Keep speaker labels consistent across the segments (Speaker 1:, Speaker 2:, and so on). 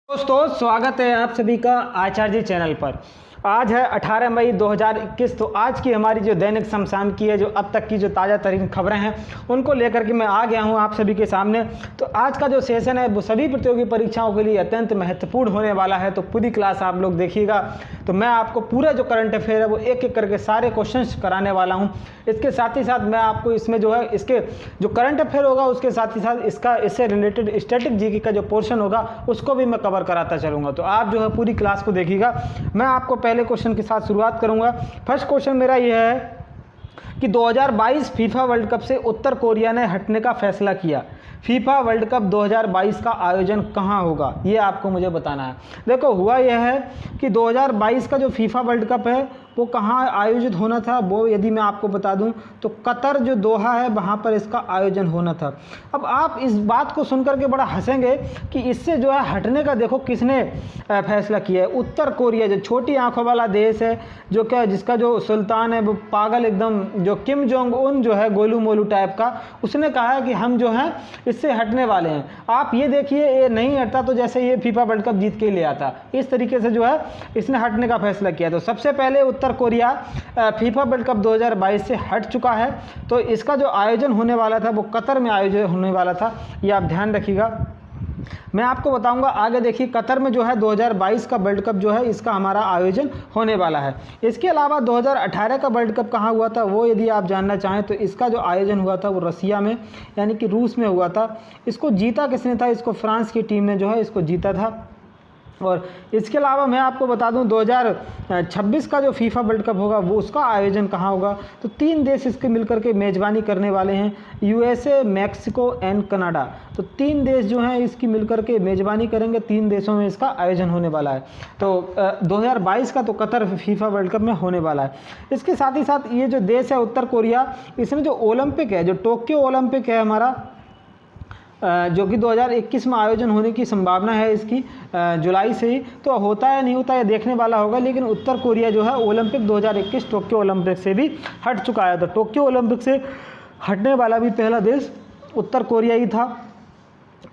Speaker 1: दोस्तों स्वागत है आप सभी का आचार्य चैनल पर। आज है 18 मई 2021। तो आज की हमारी जो दैनिक शमशान की है, जो अब तक की जो ताज़ा तरीन खबरें हैं उनको लेकर के मैं आ गया हूं आप सभी के सामने। तो आज का जो सेशन है वो सभी प्रतियोगी परीक्षाओं के लिए अत्यंत महत्वपूर्ण होने वाला है। तो पूरी क्लास आप लोग देखिएगा। तो मैं आपको पूरा जो करंट अफेयर है वो एक एक करके सारे क्वेश्चंस कराने वाला हूँ। इसके साथ ही साथ मैं आपको इसमें जो है इसके जो करंट अफेयर होगा उसके साथ ही साथ इससे रिलेटेड स्टैटिक जीके का जो पोर्शन होगा उसको भी मैं कवर कराता चलूँगा। तो आप जो है पूरी क्लास को देखिएगा। मैं आपको पहले क्वेश्चन के साथ शुरुआत करूंगा। फर्स्ट क्वेश्चन मेरा यह है कि 2022 फीफा वर्ल्ड कप से उत्तर कोरिया ने हटने का फैसला किया। फीफा वर्ल्ड कप 2022 का आयोजन कहां होगा, ये आपको मुझे बताना है। देखो हुआ यह है कि 2022 का जो फीफा वर्ल्ड कप है वो कहाँ आयोजित होना था, वो यदि मैं आपको बता दूं तो कतर जो दोहा है वहाँ पर इसका आयोजन होना था। अब आप इस बात को सुनकर के बड़ा हंसेंगे कि इससे जो है हटने का देखो किसने फैसला किया है। उत्तर कोरिया जो छोटी आंखों वाला देश है, जो क्या जिसका जो सुल्तान है वो पागल एकदम जो किम जोंग उन जो है गोलू मोलू टाइप का, उसने कहा है कि हम जो है इससे हटने वाले हैं। आप ये देखिए, ये नहीं हटता तो जैसे ये फीफा वर्ल्ड कप जीत के ले आता, इस तरीके से जो है इसने हटने का फैसला किया। तो सबसे पहले उत्तर कोरिया फीफा वर्ल्ड कप 2022 से हट चुका है। तो इसका जो आयोजन होने वाला था वो कतर में आयोजन होने वाला था, ये आप ध्यान रखिएगा। मैं आपको बताऊंगा आगे। देखिए कतर में जो है 2022 का वर्ल्ड कप जो है इसका हमारा आयोजन होने वाला है। इसके अलावा 2018 का वर्ल्ड कप कहाँ हुआ था वो यदि आप जानना चाहें तो इसका जो आयोजन हुआ था वो रसिया में यानी कि रूस में हुआ था। इसको जीता किसने था, इसको फ्रांस की टीम ने जो है इसको जीता था। और इसके अलावा मैं आपको बता दूं 2026 का जो फीफा वर्ल्ड कप होगा वो उसका आयोजन कहाँ होगा। तो 3 देश इसके मिलकर के मेज़बानी करने वाले हैं, यूएसए, मैक्सिको एंड कनाडा। तो 3 देश जो हैं इसकी मिलकर के मेज़बानी करेंगे। 3 देशों में इसका आयोजन होने वाला है। तो 2022 का तो कतर फीफा वर्ल्ड कप में होने वाला है। इसके साथ ही साथ ये जो देश है उत्तर कोरिया, इसमें जो ओलंपिक है, जो टोक्यो ओलंपिक है हमारा, जो कि 2021 में आयोजन होने की संभावना है इसकी जुलाई से ही। तो होता है नहीं होता है देखने वाला होगा। लेकिन उत्तर कोरिया जो है ओलंपिक 2021 टोक्यो ओलंपिक से भी हट चुका है। तो टोक्यो ओलंपिक से हटने वाला भी पहला देश उत्तर कोरिया ही था।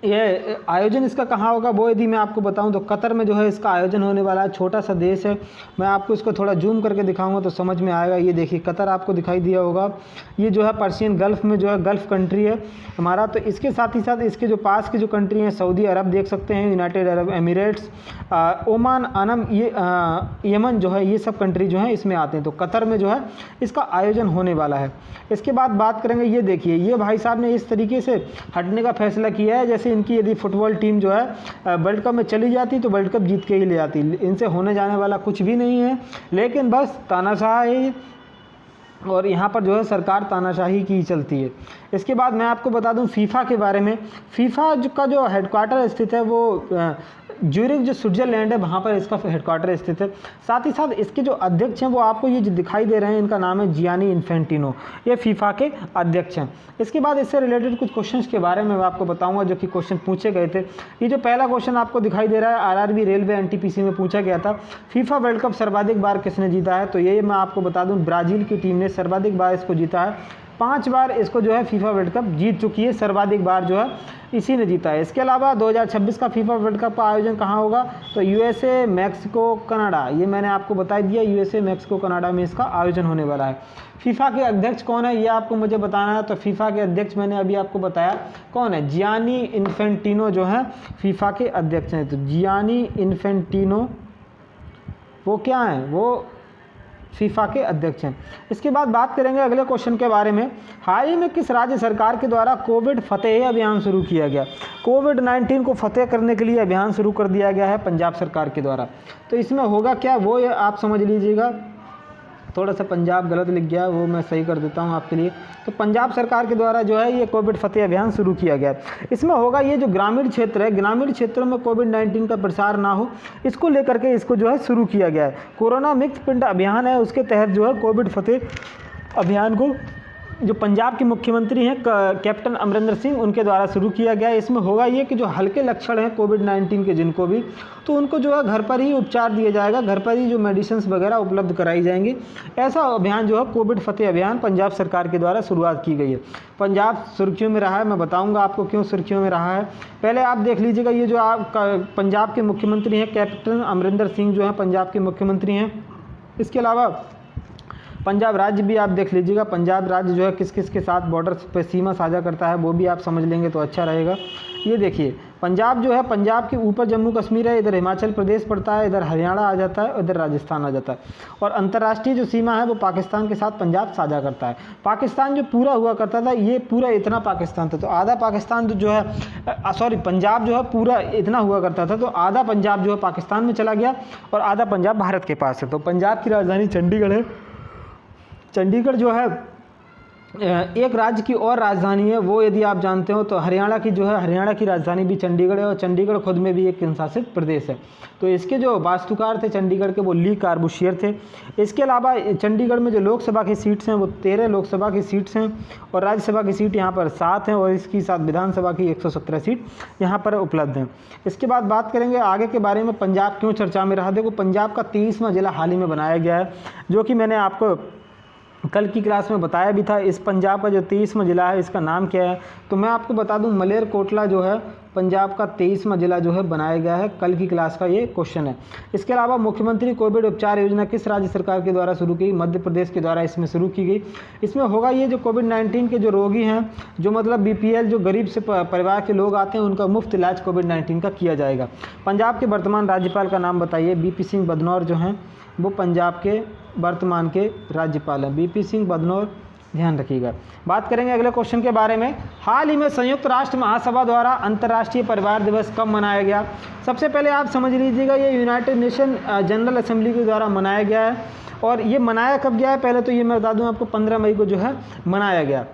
Speaker 1: ये आयोजन इसका कहाँ होगा वो यदि मैं आपको बताऊं तो कतर में जो है इसका आयोजन होने वाला है। छोटा सा देश है, मैं आपको इसको थोड़ा जूम करके दिखाऊंगा तो समझ में आएगा। ये देखिए कतर आपको दिखाई दिया होगा, ये जो है पर्शियन गल्फ़ में जो है गल्फ़ कंट्री है हमारा। तो इसके साथ ही साथ इसके जो पास की जो कंट्री हैं, सऊदी अरब देख सकते हैं, United Arab Emirates, Oman, Anam, ये यमन जो है, ये सब कंट्री जो है इसमें आते हैं। तो कतर में जो है इसका आयोजन होने वाला है। इसके बाद बात करेंगे, ये देखिए ये भाई साहब ने इस तरीके से हटने का फैसला किया है जैसे इनकी यदि फुटबॉल टीम जो है वर्ल्ड कप में चली जाती तो वर्ल्ड कप जीत के ही ले आती। इनसे होने जाने वाला कुछ भी नहीं है, लेकिन बस तानाशाही, और यहाँ पर जो है सरकार तानाशाही की चलती है। इसके बाद मैं आपको बता दूं फीफा के बारे में। फीफा का जो हेडक्वार्टर स्थित है वो ज्यूरिख जो स्विट्ज़रलैंड है वहाँ पर इसका हेडक्वार्टर स्थित है। साथ ही साथ इसके जो अध्यक्ष हैं वो आपको ये जो दिखाई दे रहे हैं, इनका नाम है जियानी इन्फेंटिनो, ये फीफा के अध्यक्ष हैं। इसके बाद इससे रिलेटेड कुछ क्वेश्चंस के बारे में मैं आपको बताऊंगा जो कि क्वेश्चन पूछे गए थे। ये जो पहला क्वेश्चन आपको दिखाई दे रहा है आरआरबी रेलवे एनटीपीसी में पूछा गया था, फीफा वर्ल्ड कप सर्वाधिक बार किसने जीता है। तो ये मैं आपको बता दूँ ब्राज़ील की टीम ने सर्वाधिक बार इसको जीता है। 5 बार इसको जो है फीफा वर्ल्ड कप जीत चुकी है, सर्वाधिक बार जो है इसी ने जीता है। इसके अलावा 2026 का फीफा वर्ल्ड कप का आयोजन कहाँ होगा, तो यूएसए, मैक्सिको, कनाडा, ये मैंने आपको बता दिया, यूएसए, मैक्सिको, कनाडा में इसका आयोजन होने वाला है। फीफा के अध्यक्ष कौन है ये आपको मुझे बताना है। तो फीफा के अध्यक्ष मैंने अभी आपको बताया कौन है, जियानी इन्फेंटिनो जो है फीफा के अध्यक्ष हैं। तो जियानी इन्फेंटिनो वो क्या हैं, वो फीफा के अध्यक्ष हैं। इसके बाद बात करेंगे अगले क्वेश्चन के बारे में। हाल ही में किस राज्य सरकार के द्वारा कोविड फतेह अभियान शुरू किया गया। कोविड-19 को फतेह करने के लिए अभियान शुरू कर दिया गया है पंजाब सरकार के द्वारा। तो इसमें होगा क्या वो आप समझ लीजिएगा। थोड़ा सा पंजाब गलत लिख गया, वो मैं सही कर देता हूँ आपके लिए। तो पंजाब सरकार के द्वारा जो है ये कोविड फतेह अभियान शुरू किया गया है। इसमें होगा ये जो ग्रामीण क्षेत्र है, ग्रामीण क्षेत्रों में कोविड-19 का प्रसार ना हो, इसको लेकर के इसको जो है शुरू किया गया है। कोरोना मुक्त पिंड अभियान है, उसके तहत जो है कोविड फतेह अभियान को जो पंजाब के मुख्यमंत्री हैं कैप्टन अमरिंदर सिंह, उनके द्वारा शुरू किया गया है। इसमें होगा ये कि जो हल्के लक्षण हैं कोविड-19 के जिनको भी, तो उनको जो है घर पर ही उपचार दिया जाएगा, घर पर ही जो मेडिसिन वगैरह उपलब्ध कराई जाएंगी। ऐसा अभियान जो है कोविड फतेह अभियान पंजाब सरकार के द्वारा शुरुआत की गई है। पंजाब सुर्खियों में रहा है, मैं बताऊँगा आपको क्यों सुर्खियों में रहा है। पहले आप देख लीजिएगा, ये जो आप पंजाब के मुख्यमंत्री हैं कैप्टन अमरिंदर सिंह जो हैं पंजाब के मुख्यमंत्री हैं। इसके अलावा पंजाब राज्य भी आप देख लीजिएगा, पंजाब राज्य जो है किस किस के साथ बॉर्डर पे सीमा साझा करता है वो भी आप समझ लेंगे तो अच्छा रहेगा। ये देखिए पंजाब जो है, पंजाब के ऊपर जम्मू कश्मीर है, इधर हिमाचल प्रदेश पड़ता है, इधर हरियाणा आ जाता है, इधर राजस्थान आ जाता है। और अंतर्राष्ट्रीय जो सीमा है वो पाकिस्तान के साथ पंजाब साझा करता है। पाकिस्तान जो पूरा हुआ करता था, ये पूरा इतना पाकिस्तान था, तो आधा पाकिस्तान जो है सॉरी पंजाब जो है पूरा इतना हुआ करता था, तो आधा पंजाब जो है पाकिस्तान में चला गया और आधा पंजाब भारत के पास है। तो पंजाब की राजधानी चंडीगढ़ है। चंडीगढ़ जो है एक राज्य की और राजधानी है, वो यदि आप जानते हो तो हरियाणा की जो है, हरियाणा की राजधानी भी चंडीगढ़ है और चंडीगढ़ खुद में भी एक केंद्रशासित प्रदेश है। तो इसके जो वास्तुकार थे चंडीगढ़ के वो ली कार्बूशियर थे। इसके अलावा चंडीगढ़ में जो लोकसभा की सीट्स हैं वो 13 लोकसभा की सीट्स हैं और राज्यसभा की सीट यहाँ पर 7 हैं और इसकी साथ विधानसभा की 117 सीट यहाँ पर उपलब्ध हैं। इसके बाद बात करेंगे आगे के बारे में, पंजाब क्यों चर्चा में रहा। देखो पंजाब का 23वां जिला हाल ही में बनाया गया है, जो कि मैंने आपको कल की क्लास में बताया भी था। इस पंजाब का जो 23वां जिला है इसका नाम क्या है, तो मैं आपको बता दूं मलेरकोटला जो है पंजाब का 23वां जिला जो है बनाया गया है। कल की क्लास का ये क्वेश्चन है। इसके अलावा मुख्यमंत्री कोविड उपचार योजना किस राज्य सरकार के द्वारा शुरू की? मध्य प्रदेश के द्वारा इसमें शुरू की गई। इसमें होगा ये जो कोविड-19 के जो रोगी हैं, जो मतलब BPL जो गरीब से परिवार के लोग आते हैं, उनका मुफ्त इलाज कोविड-19 का किया जाएगा। पंजाब के वर्तमान राज्यपाल का नाम बताइए। BP सिंह बदनौर जो हैं वो पंजाब के वर्तमान के राज्यपाल हैं, BP सिंह बदनौर, ध्यान रखिएगा। बात करेंगे अगले क्वेश्चन के बारे में। हाल ही में संयुक्त राष्ट्र महासभा द्वारा अंतर्राष्ट्रीय परिवार दिवस कब मनाया गया? सबसे पहले आप समझ लीजिएगा, ये यूनाइटेड नेशन जनरल असेंबली के द्वारा मनाया गया है। और ये मनाया कब गया है, पहले तो ये मैं बता दूं आपको, 15 मई को जो है मनाया गया।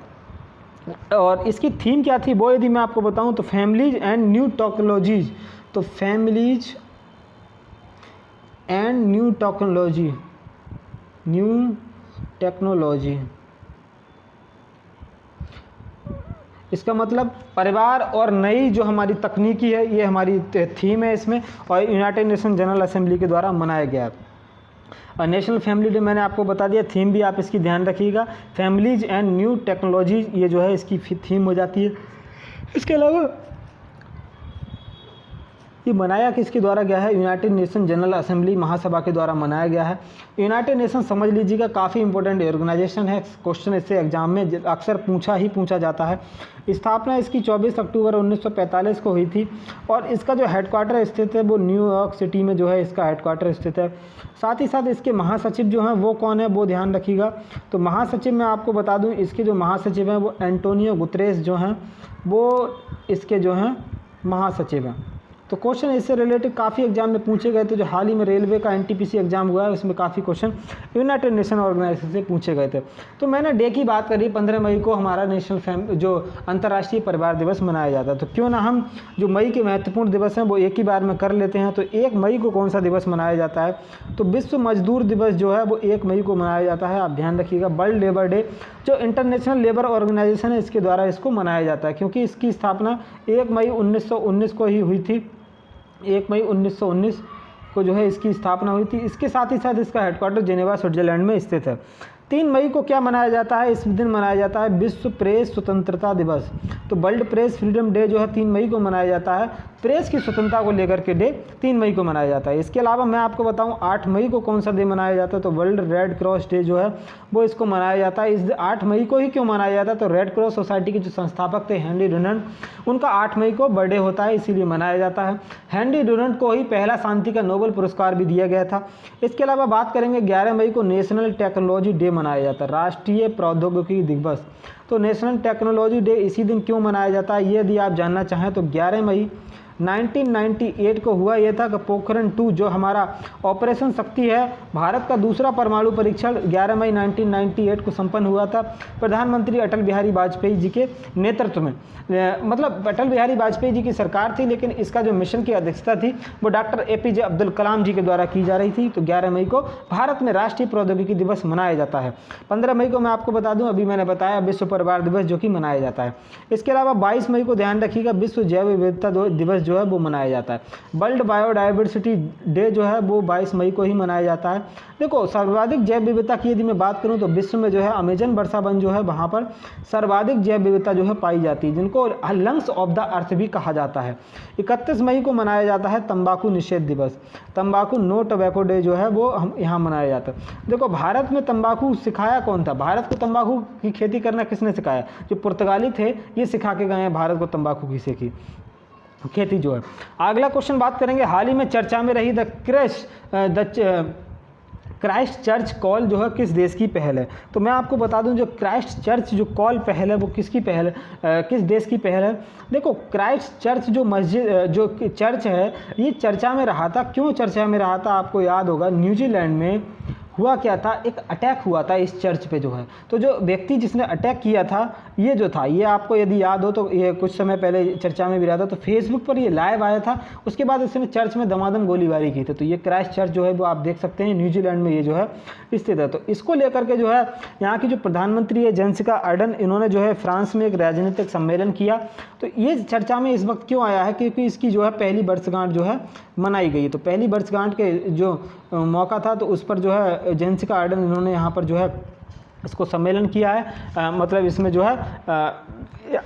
Speaker 1: और इसकी थीम क्या थी वो यदि मैं आपको बताऊँ तो फैमिलीज एंड न्यू टेक्नोलॉजीज। तो families and new technology, new technology, इसका मतलब परिवार और नई जो हमारी तकनीकी है, ये हमारी थीम है इसमें। और यूनाइटेड नेशन जनरल असेंबली के द्वारा मनाया गया है। और नेशनल फैमिली डे मैंने आपको बता दिया, थीम भी आप इसकी ध्यान रखिएगा, फैमिलीज एंड न्यू टेक्नोलॉजी, ये जो है इसकी थीम हो जाती है। इसके अलावा ये मनाया किसके द्वारा गया है? यूनाइटेड नेशन जनरल असेंबली महासभा के द्वारा मनाया गया है। यूनाइटेड नेशन समझ लीजिएगा काफ़ी इंपॉर्टेंट ऑर्गेनाइजेशन है। क्वेश्चन इससे एग्जाम में अक्सर पूछा जाता है। स्थापना इसकी 24 अक्टूबर 1945 को हुई थी और इसका जो हेडक्वार्टर स्थित है वो न्यूयॉर्क सिटी में जो है इसका हेडक्वार्टर स्थित है। साथ ही साथ इसके महासचिव जो हैं वो कौन है वो ध्यान रखिएगा। तो महासचिव मैं आपको बता दूं, इसके जो महासचिव हैं वो एंटोनियो गुतरेस जो हैं वो इसके जो हैं महासचिव हैं। तो क्वेश्चन इससे रिलेटेड काफ़ी एग्जाम में पूछे गए थे। जो हाल ही में रेलवे का NTPC एग्जाम हुआ है उसमें काफ़ी क्वेश्चन यूनाइटेड नेशन ऑर्गेनाइजेशन से पूछे गए थे। तो मैंने डे की बात करी, 15 मई को हमारा जो अंतर्राष्ट्रीय परिवार दिवस मनाया जाता है। तो क्यों ना हम जो मई के महत्वपूर्ण दिवस हैं वो एक ही बार में कर लेते हैं। तो 1 मई को कौन सा दिवस मनाया जाता है? तो विश्व मजदूर दिवस जो है वो 1 मई को मनाया जाता है। आप ध्यान रखिएगा, वर्ल्ड लेबर डे जो इंटरनेशनल लेबर ऑर्गेनाइजेशन है इसके द्वारा इसको मनाया जाता है, क्योंकि इसकी स्थापना 1 मई 1919 को ही हुई थी। 1 मई 1919 को जो है इसकी स्थापना हुई थी। इसके साथ ही साथ इसका हेडक्वार्टर जेनेवा स्विट्जरलैंड में स्थित है। 3 मई को क्या मनाया जाता है? इस दिन मनाया जाता है विश्व प्रेस स्वतंत्रता दिवस। तो वर्ल्ड प्रेस फ्रीडम डे जो है 3 मई को मनाया जाता है। प्रेस की स्वतंत्रता को लेकर के डे 3 मई को मनाया जाता है। इसके अलावा मैं आपको बताऊं 8 मई को कौन सा डे मनाया जाता है? तो वर्ल्ड रेड क्रॉस डे जो है वो इसको मनाया जाता है। इस 8 मई को ही क्यों मनाया जाता है? तो रेड क्रॉस सोसाइटी के जो संस्थापक थे हेनरी डुनंट, उनका 8 मई को बर्थडे होता है, इसीलिए मनाया जाता है। हेनरी डुनंट को ही पहला शांति का नोबेल पुरस्कार भी दिया गया था। इसके अलावा बात करेंगे 11 मई को नेशनल टेक्नोलॉजी डे मनाया जाता है, राष्ट्रीय प्रौद्योगिकी दिवस। तो नेशनल टेक्नोलॉजी डे इसी दिन क्यों मनाया जाता है ये यदि आप जानना चाहें तो 11 मई 1998 को हुआ यह था कि पोखरण 2 जो हमारा ऑपरेशन शक्ति है, भारत का दूसरा परमाणु परीक्षण 11 मई 1998 को संपन्न हुआ था प्रधानमंत्री अटल बिहारी वाजपेयी जी के नेतृत्व में। मतलब अटल बिहारी वाजपेयी जी की सरकार थी, लेकिन इसका जो मिशन की अध्यक्षता थी वो डॉक्टर APJ अब्दुल कलाम जी के द्वारा की जा रही थी। तो 11 मई को भारत में राष्ट्रीय प्रौद्योगिकी दिवस मनाया जाता है। 15 मई को मैं आपको बता दूं, अभी मैंने बताया, विश्व परिवार दिवस जो कि मनाया जाता है। इसके अलावा 22 मई को ध्यान रखिएगा, विश्व जैव विविधता दिवस जो है वो मनाया जाता है। वर्ल्ड बायोडाइवर्सिटी डे जो है वो 22 मई को ही मनाया जाता है। देखो, सर्वाधिक जैव विविधता की यदि मैं बात करूं तो विश्व में जो है अमेजन वर्षा वन जो है वहाँ पर सर्वाधिक जैव विविधता जो है पाई जाती है, जिनको लंग्स ऑफ द अर्थ भी कहा जाता है। 31 मई को मनाया जाता है तंबाकू निषेध दिवस, तंबाकू नो टोबैको डे जो है वो हम यहाँ मनाया जाता है। देखो, भारत में तंबाकू सिखाया कौन था? भारत को तंबाकू की खेती करना किसने सिखाया? जो पुर्तगाली थे, ये सिखा के गए हैं भारत को तंबाकू की खेती जो है। अगला क्वेश्चन बात करेंगे, हाल ही में चर्चा में रही क्राइस्ट चर्च कॉल जो है किस देश की पहल है? तो मैं आपको बता दूं, जो क्राइस्ट चर्च जो कॉल पहल है वो किसकी पहल है, किस देश की पहल है? देखो, क्राइस्ट चर्च जो मस्जिद जो चर्च है ये चर्चा में रहा था। क्यों चर्चा में रहा था? आपको याद होगा, न्यूजीलैंड में हुआ क्या था, एक अटैक हुआ था इस चर्च पे जो है। तो जो व्यक्ति जिसने अटैक किया था ये जो था, ये आपको यदि याद हो तो ये कुछ समय पहले चर्चा में भी रहा था, तो फेसबुक पर ये लाइव आया था। उसके बाद इसने चर्च में दमादम गोलीबारी की थी। तो ये क्राइस्ट चर्च जो है वो आप देख सकते हैं न्यूजीलैंड में ये जो है स्थित है। तो इसको लेकर के जो है यहाँ की जो प्रधानमंत्री है जेसिका अर्डर्न, इन्होंने जो है फ्रांस में एक राजनीतिक सम्मेलन किया। तो ये चर्चा में इस वक्त क्यों आया है? क्योंकि इसकी जो है पहली वर्षगांठ जो है मनाई गई। तो पहली वर्षगांठ के जो मौका था तो उस पर जो है जेसिका अर्डर्न इन्होंने यहाँ पर जो है इसको सम्मेलन किया है। मतलब इसमें जो है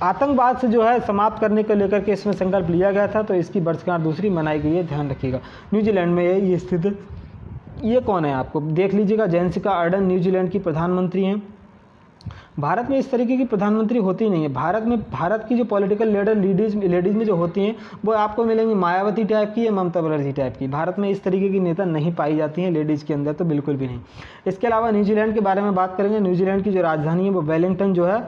Speaker 1: आतंकवाद से जो है समाप्त करने को लेकर के इसमें संकल्प लिया गया था। तो इसकी वर्षगांठ दूसरी मनाई गई है, ध्यान रखिएगा। न्यूजीलैंड में ये स्थित, ये कौन है आपको देख लीजिएगा, जेसिका अर्डर्न न्यूजीलैंड की प्रधानमंत्री हैं। भारत में इस तरीके की प्रधानमंत्री होती नहीं है। भारत की जो पॉलिटिकल लीडर लेडीज़ में जो होती हैं वो आपको मिलेंगी मायावती टाइप की या ममता बनर्जी टाइप की। भारत में इस तरीके की नेता नहीं पाई जाती हैं लेडीज़ के अंदर, तो बिल्कुल भी नहीं। इसके अलावा न्यूजीलैंड के बारे में बात करेंगे। न्यूजीलैंड की जो राजधानी है वो वेलिंगटन जो है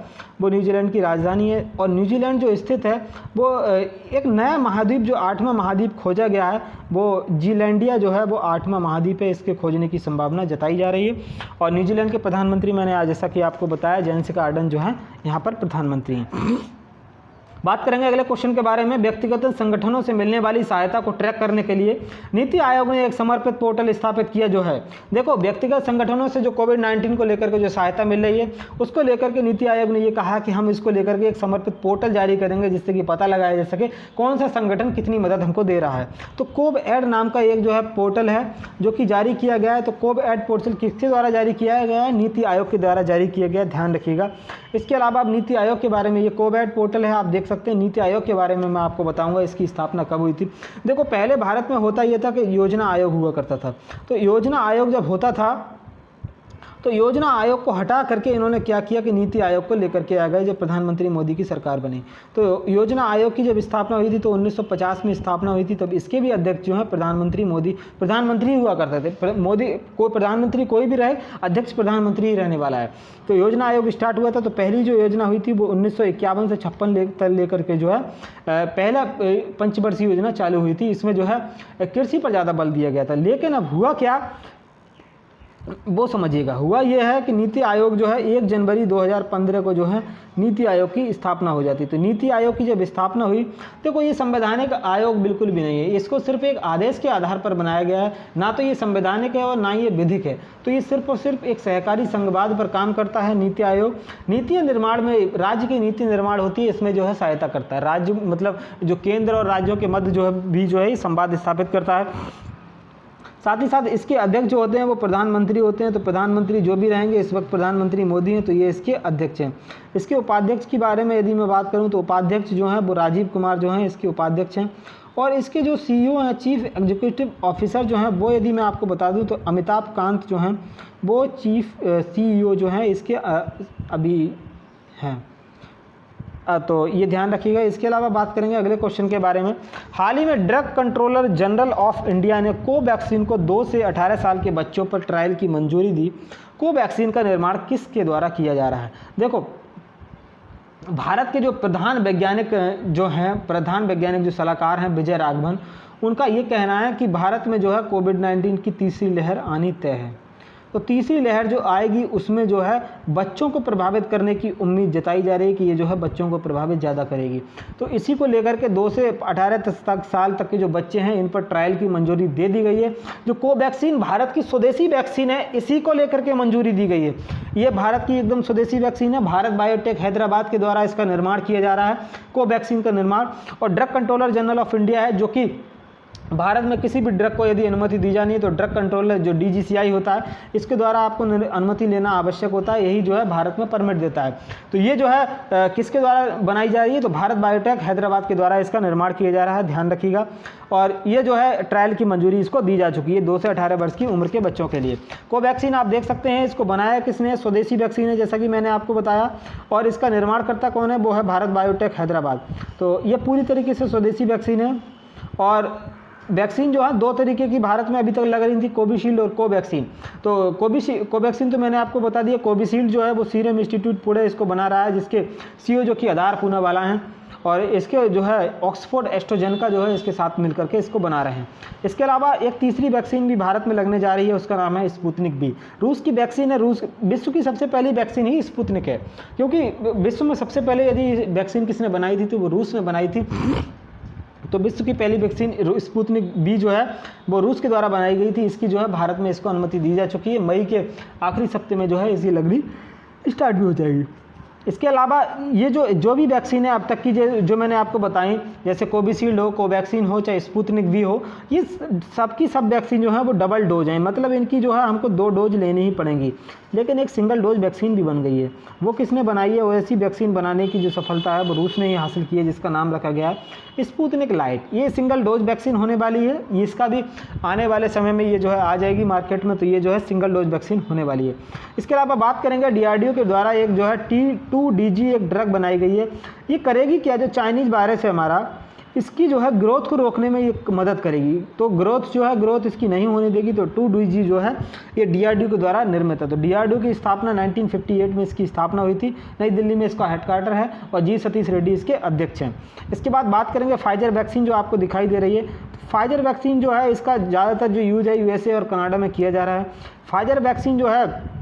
Speaker 1: वो न्यूजीलैंड की राजधानी है। और न्यूजीलैंड जो स्थित है वो एक नया महाद्वीप, जो 8वां महाद्वीप खोजा गया है, वो जीलैंडिया जो है वो 8वां महाद्वीप है। इसके खोजने की संभावना जताई जा रही है। और न्यूजीलैंड के प्रधानमंत्री मैंने आज जैसा कि आपको बताया जेसिका अर्डर्न जो है यहाँ पर प्रधानमंत्री हैं। बात करेंगे अगले क्वेश्चन के बारे में। व्यक्तिगत संगठनों से मिलने वाली सहायता को ट्रैक करने के लिए नीति आयोग ने एक समर्पित पोर्टल स्थापित किया जो है। देखो, व्यक्तिगत संगठनों से जो कोविड-19 को लेकर के जो सहायता मिल रही है उसको लेकर के नीति आयोग ने ये कहा कि हम इसको लेकर के एक समर्पित पोर्टल जारी करेंगे जिससे कि पता लगाया जा सके कौन सा संगठन कितनी मदद हमको दे रहा है। तो कोवएड नाम का एक जो है पोर्टल है जो कि जारी किया गया है। तो कोवएड पोर्टल किसके द्वारा जारी किया गया है? नीति आयोग के द्वारा जारी किया गया, ध्यान रखिएगा। इसके अलावा अब नीति आयोग के बारे में, ये कोवएड पोर्टल है, आप देख सकते हैं। नीति आयोग के बारे में मैं आपको बताऊंगा इसकी स्थापना कब हुई थी। देखो, पहले भारत में होता यह था कि योजना आयोग हुआ करता था। तो योजना आयोग जब होता था तो योजना आयोग को हटा करके इन्होंने क्या किया कि नीति आयोग को लेकर के आ गए जब प्रधानमंत्री मोदी की सरकार बनी। तो योजना आयोग की जब स्थापना हुई थी तो 1950 में स्थापना हुई थी। तब इसके भी अध्यक्ष जो हैं प्रधानमंत्री मोदी, प्रधानमंत्री हुआ करते थे। मोदी कोई प्रधानमंत्री कोई भी रहे, अध्यक्ष प्रधानमंत्री ही रहने वाला है। तो योजना आयोग स्टार्ट हुआ था। तो पहली जो योजना हुई थी वो 1951 से 56 लेकर के जो है पहला पंचवर्षीय योजना चालू हुई थी। इसमें जो है कृषि पर ज़्यादा बल दिया गया था। लेकिन अब हुआ क्या वो समझिएगा। हुआ यह है कि नीति आयोग जो है 1 जनवरी 2015 को जो है नीति आयोग की स्थापना हो जाती। तो नीति आयोग की जब स्थापना हुई, देखो ये संवैधानिक आयोग बिल्कुल भी नहीं है। इसको सिर्फ एक आदेश के आधार पर बनाया गया है, ना तो ये संवैधानिक है और ना ये विधिक है। तो ये सिर्फ और सिर्फ एक सहकारी संघवाद पर काम करता है नीति आयोग। नीति निर्माण में, राज्य की नीति निर्माण होती है, इसमें जो है सहायता करता है। राज्य मतलब जो केंद्र और राज्यों के मध्य जो है भी जो है संवाद स्थापित करता है। साथ ही साथ इसके अध्यक्ष जो होते हैं वो प्रधानमंत्री होते हैं। तो प्रधानमंत्री जो भी रहेंगे, इस वक्त प्रधानमंत्री मोदी हैं, तो ये इसके अध्यक्ष हैं। इसके उपाध्यक्ष के बारे में यदि मैं बात करूं तो उपाध्यक्ष जो हैं वो राजीव कुमार जो हैं इसके उपाध्यक्ष हैं। और इसके जो सीईओ हैं, चीफ एग्जीक्यूटिव ऑफिसर जो हैं, वो यदि मैं आपको बता दूं तो अमिताभ कांत जो हैं वो चीफ सीईओ जो हैं इसके अभी हैं। तो ये ध्यान रखिएगा। इसके अलावा बात करेंगे अगले क्वेश्चन के बारे में। हाल ही में drug controller general of India ने कोवैक्सीन को 2 से 18 साल के बच्चों पर ट्रायल की मंजूरी दी। कोवैक्सीन का निर्माण किसके द्वारा किया जा रहा है? देखो, भारत के जो प्रधान वैज्ञानिक जो सलाहकार हैं विजय राघवन, उनका ये कहना है कि भारत में जो है कोविड-19 की तीसरी लहर आनी तय है। तो तीसरी लहर जो आएगी उसमें जो है बच्चों को प्रभावित करने की उम्मीद जताई जा रही है कि ये जो है बच्चों को प्रभावित ज़्यादा करेगी। तो इसी को लेकर के 2 से 18 साल तक के जो बच्चे हैं इन पर ट्रायल की मंजूरी दे दी गई है। जो कोवैक्सीन भारत की स्वदेशी वैक्सीन है, इसी को लेकर के मंजूरी दी गई है। ये भारत की एकदम स्वदेशी वैक्सीन है। भारत बायोटेक हैदराबाद के द्वारा इसका निर्माण किया जा रहा है, कोवैक्सीन का निर्माण। और drug controller general of India है, जो कि भारत में किसी भी ड्रग को यदि अनुमति दी जानी है तो ड्रग कंट्रोलर जो DGCI होता है, इसके द्वारा आपको अनुमति लेना आवश्यक होता है। यही जो है भारत में परमिट देता है। तो ये जो है किसके द्वारा बनाई जा रही है, तो भारत बायोटेक हैदराबाद के द्वारा इसका निर्माण किया जा रहा है, ध्यान रखिएगा। और ये जो है ट्रायल की मंजूरी इसको दी जा चुकी है 2 से 18 वर्ष की उम्र के बच्चों के लिए। कोवैक्सीन आप देख सकते हैं, इसको बनाया किसने, स्वदेशी वैक्सीन है जैसा कि मैंने आपको बताया। और इसका निर्माणकर्ता कौन है, वो है भारत बायोटेक हैदराबाद। तो ये पूरी तरीके से स्वदेशी वैक्सीन है। और वैक्सीन जो है 2 तरीके की भारत में अभी तक लग रही थी, कोविशील्ड और कोवैक्सीन। तो कोवैक्सीन तो मैंने आपको बता दिया। कोविशील्ड जो है वो सीरम इंस्टीट्यूट पुणे इसको बना रहा है, जिसके CEO जो कि आधार पूनावाला हैं। और इसके जो है ऑक्सफोर्ड एस्ट्राजेनेका जो है इसके साथ मिलकर के इसको बना रहे हैं। इसके अलावा एक तीसरी वैक्सीन भी भारत में लगने जा रही है, उसका नाम है स्पुतनिक V। रूस की वैक्सीन है। रूस विश्व की सबसे पहली वैक्सीन ही स्पुतनिक है, क्योंकि विश्व में सबसे पहले यदि वैक्सीन किसने बनाई थी तो वो रूस ने बनाई थी। तो विश्व की पहली वैक्सीन स्पुतनिक V जो है वो रूस के द्वारा बनाई गई थी। इसकी जो है भारत में इसको अनुमति दी जा चुकी है। मई के आखिरी सप्ताह में जो है इसकी लगनी स्टार्ट भी हो जाएगी। इसके अलावा ये जो भी वैक्सीन है अब तक की जो मैंने आपको बताई, जैसे कोविशील्ड हो, कोवैक्सीन हो, चाहे स्पुतनिक V हो, ये सब वैक्सीन जो है वो डबल डोज हैं। मतलब इनकी जो है हमको 2 डोज लेनी ही पड़ेंगी। लेकिन एक सिंगल डोज वैक्सीन भी बन गई है। वो किसने बनाई है, वो ऐसी वैक्सीन बनाने की जो सफलता है वो रूस ने ही हासिल की है, जिसका नाम रखा गया है स्पुतनिक लाइट। ये सिंगल डोज वैक्सीन होने वाली है। इसका भी आने वाले समय में ये जो है आ जाएगी मार्केट में। तो ये जो है सिंगल डोज वैक्सीन होने वाली है। इसके अलावा बात करेंगे DRDO के द्वारा एक जो है T2DG एक ड्रग बनाई गई है। ये करेगी क्या, जो चाइनीज़ वायरस है हमारा, इसकी जो है ग्रोथ को रोकने में ये मदद करेगी। तो ग्रोथ इसकी नहीं होने देगी। तो 2DG जो है ये DRDO के द्वारा निर्मित है। तो DRDO की स्थापना 1958 में इसकी स्थापना हुई थी। नई दिल्ली में इसका हेडक्वार्टर है और G सतीश रेड्डी इसके अध्यक्ष हैं। इसके बाद बात करेंगे फाइजर वैक्सीन जो आपको दिखाई दे रही है। फाइजर वैक्सीन जो है इसका ज़्यादातर जो यूज है USA और कनाडा में किया जा रहा है। फाइजर वैक्सीन जो है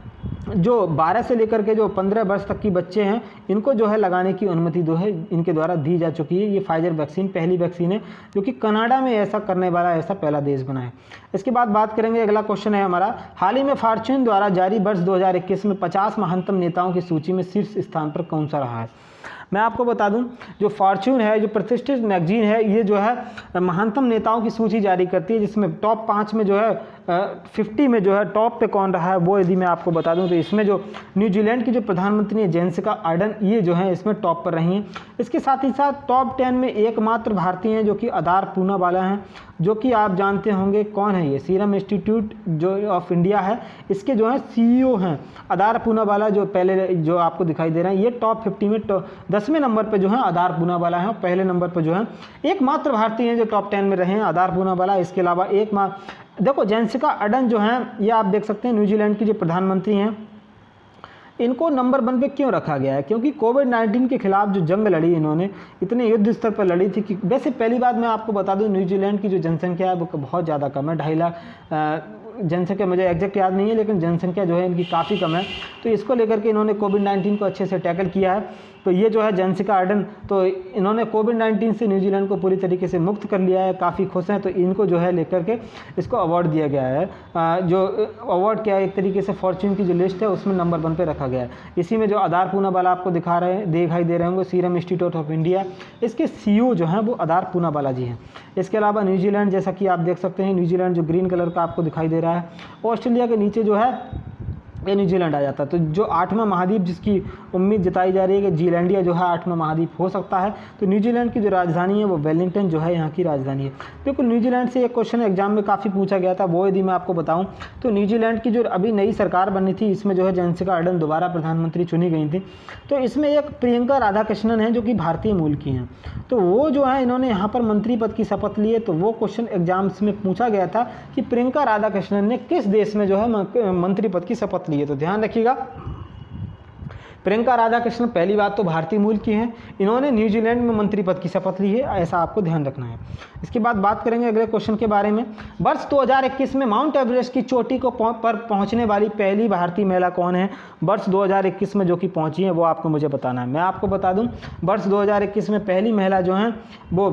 Speaker 1: जो 12 से लेकर के जो 15 वर्ष तक की बच्चे हैं, इनको जो है लगाने की अनुमति जो है इनके द्वारा दी जा चुकी है। ये फाइजर वैक्सीन पहली वैक्सीन है जो कि कनाडा में ऐसा करने वाला ऐसा पहला देश बना है। इसके बाद बात करेंगे, अगला क्वेश्चन है हमारा, हाल ही में फॉर्च्यून द्वारा जारी वर्ष 2021 में 50 महानतम नेताओं की सूची में शीर्ष स्थान पर कौन सा रहा है। मैं आपको बता दूं, जो फॉर्च्यून है, जो प्रतिष्ठित मैगजीन है, ये जो है महानतम नेताओं की सूची जारी करती है, जिसमें टॉप 5 में जो है 50 में जो है टॉप पे कौन रहा है वो यदि मैं आपको बता दूं तो इसमें जो न्यूजीलैंड की जो प्रधानमंत्री है जेसिका आर्डर्न, ये जो है इसमें टॉप पर रही हैं। इसके साथ ही साथ टॉप 10 में एकमात्र भारतीय हैं जो कि आधार पूनावाला हैं, जो कि आप जानते होंगे कौन है। ये सीरम इंस्टीट्यूट जो ऑफ इंडिया है, इसके जो है CEO हैं आधार पूनावाला, जो पहले जो आपको दिखाई दे रहे हैं। ये टॉप 50 में 10वें नंबर पर जो है आधार पूनावाला है। पहले नंबर पर जो है एकमात्र भारतीय हैं जो टॉप 10 में रहे हैं, आधार पूनावाला। इसके अलावा देखो जेसिका आर्डर्न जो हैं, ये आप देख सकते हैं न्यूजीलैंड की जो प्रधानमंत्री हैं, इनको नंबर 1 पे क्यों रखा गया है, क्योंकि कोविड-19 के खिलाफ जो जंग लड़ी इन्होंने, इतने युद्ध स्तर पर लड़ी थी कि वैसे पहली बात मैं आपको बता दूं, न्यूजीलैंड की जो जनसंख्या है वो बहुत ज़्यादा कम है, 2.5 लाख जनसंख्या, मुझे एग्जैक्ट याद नहीं है, लेकिन जनसंख्या जो है इनकी काफ़ी कम है। तो इसको लेकर के इन्होंने कोविड-19 को अच्छे से टैकल किया है। तो ये जो है जेसिका आर्डर्न, तो इन्होंने कोविड-19 से न्यूजीलैंड को पूरी तरीके से मुक्त कर लिया है, काफ़ी खुश हैं। तो इनको जो है लेकर के इसको अवार्ड दिया गया है। जो अवार्ड क्या है, एक तरीके से फॉर्च्यून की जो लिस्ट है उसमें नंबर 1 पे रखा गया है। इसी में जो आधार पूनावाला आपको दिखाई दे रहे होंगे, सीरम इंस्टीट्यूट ऑफ इंडिया, इसके CEO जो हैं वो आधार पूनावाला जी हैं। इसके अलावा न्यूजीलैंड, जैसा कि आप देख सकते हैं, न्यूजीलैंड जो ग्रीन कलर का आपको दिखाई दे रहा है, ऑस्ट्रेलिया के नीचे जो है ये न्यूजीलैंड आ जाता है। तो जो 8वां महाद्वीप जिसकी उम्मीद जताई जा रही है कि जीलैंडिया जो है 8वां महाद्वीप हो सकता है, तो न्यूजीलैंड की जो राजधानी है वो वेलिंगटन जो है यहाँ की राजधानी है। बिल्कुल न्यूजीलैंड से एक क्वेश्चन एग्जाम में काफ़ी पूछा गया था, वो यदि मैं आपको बताऊँ तो न्यूजीलैंड की जो अभी नई सरकार बनी थी, इसमें जो है जेसिका आर्डर्न दोबारा प्रधानमंत्री चुनी गई थी। तो इसमें एक प्रियंका राधाकृष्णन है जो कि भारतीय मूल की हैं। तो वो जो है इन्होंने यहाँ पर मंत्री पद की शपथ ली है। तो वो क्वेश्चन एग्जाम्स में पूछा गया था कि प्रियंका राधाकृष्णन ने किस देश में जो है मंत्री पद की शपथ ली है। तो ध्यान रखिएगा प्रियंका राधाकृष्णन पहली बात तो भारतीय मूल की हैं, इन्होंने न्यूजीलैंड में मंत्री पद की शपथ ली है, ऐसा आपको ध्यान रखना है। इसके बाद बात करेंगे अगले क्वेश्चन के बारे में। वर्ष 2021 में माउंट एवरेस्ट की चोटी को पर पहुंचने वाली पहली भारतीय महिला कौन है? वर्ष 2021 में जो कि पहुंची है वो आपको मुझे बताना है। मैं आपको बता दूं, वर्ष 2021 में पहली महिला जो हैं वो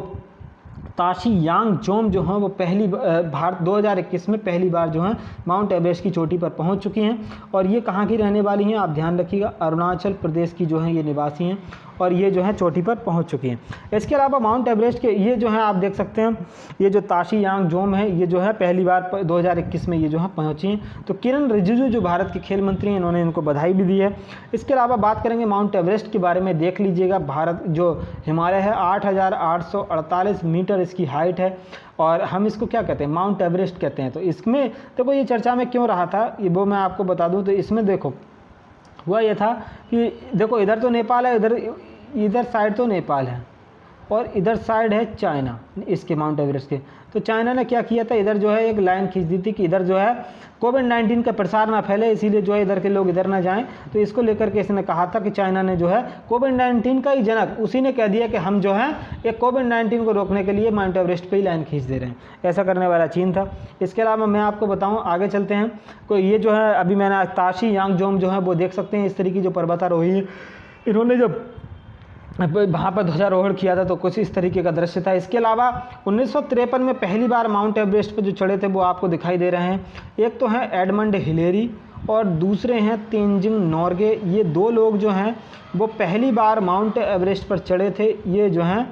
Speaker 1: ताशी यांगजोम जो हैं वो पहली भारत 2021 में पहली बार जो है माउंट एवरेस्ट की चोटी पर पहुंच चुकी हैं। और ये कहाँ की रहने वाली हैं? आप ध्यान रखिएगा, अरुणाचल प्रदेश की जो है ये निवासी हैं और ये जो है चोटी पर पहुंच चुकी हैं। इसके अलावा माउंट एवरेस्ट के ये जो है आप देख सकते हैं, ये जो ताशी यांगजोम है ये जो है पहली बार 2021 में ये जो है पहुंची हैं। तो किरण रिजिजू जो भारत के खेल मंत्री हैं, इन्होंने इनको बधाई भी दी है। इसके अलावा बात करेंगे माउंट एवरेस्ट के बारे में, देख लीजिएगा, भारत जो हिमालय है 8,848 मीटर इसकी हाइट है और हम इसको क्या कहते हैं? माउंट एवरेस्ट कहते हैं। तो इसमें देखो ये चर्चा में क्यों रहा था ये वो मैं आपको बता दूं। तो इसमें देखो हुआ ये था कि देखो इधर तो नेपाल है, इधर साइड तो नेपाल है और इधर साइड है चाइना इसके माउंट एवरेस्ट के। तो चाइना ने क्या किया था, इधर जो है एक लाइन खींच दी थी कि इधर जो है कोविड-19 का प्रसार ना फैले, इसीलिए जो है इधर के लोग इधर ना जाएं। तो इसको लेकर के इसने कहा था कि चाइना ने जो है कोविड-19 का ही जनक उसी ने कह दिया कि हम जो है एक कोविड-19 को रोकने के लिए माउंट एवरेस्ट पे ही लाइन खींच दे रहे हैं। ऐसा करने वाला चीन था। इसके अलावा मैं आपको बताऊँ, आगे चलते हैं, कोई ये जो है अभी मैंने ताशी यांगजोम जो है वो देख सकते हैं इस तरीके की जो पर्वतारोही है, इन्होंने जब वहाँ पर ध्वजारोहण किया था तो कुछ इस तरीके का दृश्य था। इसके अलावा 1953 में पहली बार माउंट एवरेस्ट पर जो चढ़े थे वो आपको दिखाई दे रहे हैं। एक तो हैं एडमंड हिलेरी और दूसरे हैं तेंजिंग नोर्गे। ये दो लोग जो हैं वो पहली बार माउंट एवरेस्ट पर चढ़े थे, ये जो हैं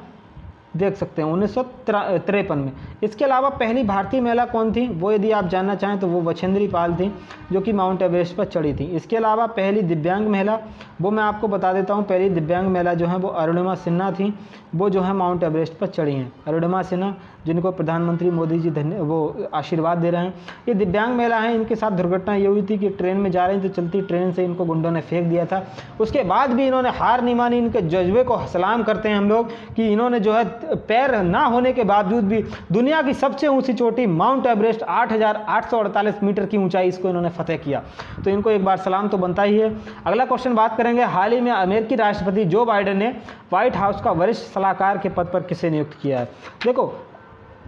Speaker 1: देख सकते हैं 1953 में। इसके अलावा पहली भारतीय महिला कौन थी वो यदि आप जानना चाहें तो वो बछेंद्री पाल थी जो कि माउंट एवरेस्ट पर चढ़ी थी। इसके अलावा पहली दिव्यांग महिला वो मैं आपको बता देता हूँ, पहली दिव्यांग महिला जो है वो अरुणिमा सिन्हा थी, वो जो है माउंट एवरेस्ट पर चढ़ी हैं। अरुणिमा सिन्हा जिनको प्रधानमंत्री मोदी जी वो आशीर्वाद दे रहे हैं। ये दिव्यांग महिला हैं, इनके साथ दुर्घटना ये हुई थी कि ट्रेन में जा रही थी, चलती ट्रेन से इनको गुंडों ने फेंक दिया था। उसके बाद भी इन्होंने हार नहीं मानी। इनके जज्बे को सलाम करते हैं हम लोग कि इन्होंने जो है पैर ना होने के बावजूद भी दुनिया की सबसे ऊंची चोटी माउंट एवरेस्ट 8,848 मीटर की ऊंचाई इसको इन्होंने फतेह किया। तो इनको एक बार सलाम तो बनता ही है। अगला क्वेश्चन बात करेंगे, हाल ही में अमेरिकी राष्ट्रपति जो बाइडेन ने व्हाइट हाउस का वरिष्ठ सलाहकार के पद पर किसे नियुक्त किया है? देखो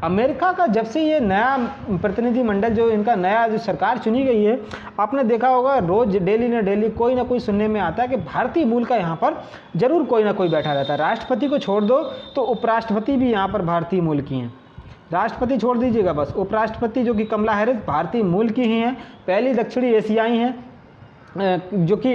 Speaker 1: अमेरिका का जब से ये नया प्रतिनिधिमंडल जो इनका नया जो सरकार चुनी गई है, आपने देखा होगा रोज डेली ना डेली कोई ना कोई सुनने में आता है कि भारतीय मूल का यहाँ पर जरूर कोई ना कोई बैठा रहता है। राष्ट्रपति को छोड़ दो तो उपराष्ट्रपति भी यहाँ पर भारतीय मूल की हैं। राष्ट्रपति छोड़ दीजिएगा, बस उपराष्ट्रपति जो कि कमला हैरिस भारतीय मूल की ही हैं, पहली दक्षिणी एशियाई हैं जो कि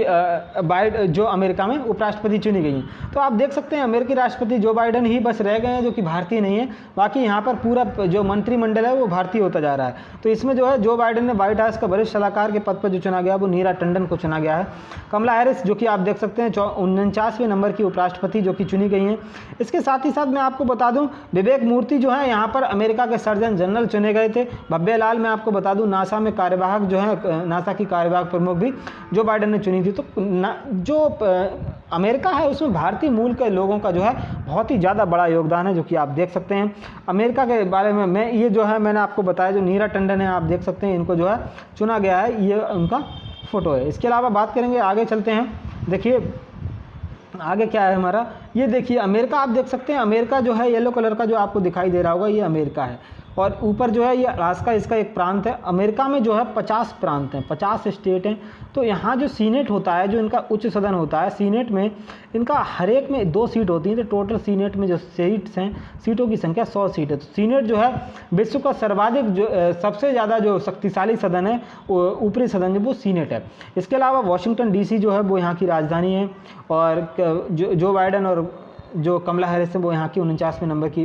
Speaker 1: जो अमेरिका में उपराष्ट्रपति चुनी गई हैं। तो आप देख सकते हैं अमेरिकी राष्ट्रपति जो बाइडेन ही बस रह गए हैं जो कि भारतीय नहीं है, बाकी यहाँ पर पूरा जो मंत्रिमंडल है वो भारतीय होता जा रहा है। तो इसमें जो है जो बाइडेन ने व्हाइट हाउस का वरिष्ठ सलाहकार के पद पर जो चुना गया वो नीरा टंडन को चुना गया है। कमला हैरिस जो कि आप देख सकते हैं 49वें नंबर की उपराष्ट्रपति जो कि चुनी गई हैं। इसके साथ ही साथ मैं आपको बता दूँ विवेक मूर्ति जो है यहाँ पर अमेरिका के सर्जन जनरल चुने गए थे। भव्य लाल मैं आपको बता दूँ नासा में कार्यवाहक जो है नासा की कार्यवाहक प्रमुख भी जो बाइडेन ने चुनी थी। तो जो अमेरिका है उसमें भारतीय मूल के लोगों का जो है बहुत ही ज़्यादा बड़ा योगदान है जो कि आप देख सकते हैं। अमेरिका के बारे में मैं ये जो है मैंने आपको बताया जो नीरा टंडन है आप देख सकते हैं इनको जो है चुना गया है, ये उनका फ़ोटो है। इसके अलावा बात करेंगे, आगे चलते हैं, देखिए आगे क्या है हमारा, ये देखिए अमेरिका आप देख सकते हैं। अमेरिका जो है येलो कलर का जो आपको दिखाई दे रहा होगा ये अमेरिका है और ऊपर जो है ये अलास्का इसका एक प्रांत है। अमेरिका में जो है 50 प्रांत हैं, 50 स्टेट हैं। तो यहाँ जो सीनेट होता है जो इनका उच्च सदन होता है, सीनेट में इनका हर एक में 2 सीट होती हैं। तो टोटल सीनेट में जो सीट्स हैं सीटों की संख्या 100 सीट है। तो सीनेट जो है विश्व का सर्वाधिक जो सबसे ज़्यादा जो शक्तिशाली सदन है ऊपरी सदन वो सीनेट है। इसके अलावा वाशिंगटन DC जो है वो यहाँ की राजधानी है और जो बाइडेन और जो कमला हैरिस है वो यहाँ की 49वें नंबर की,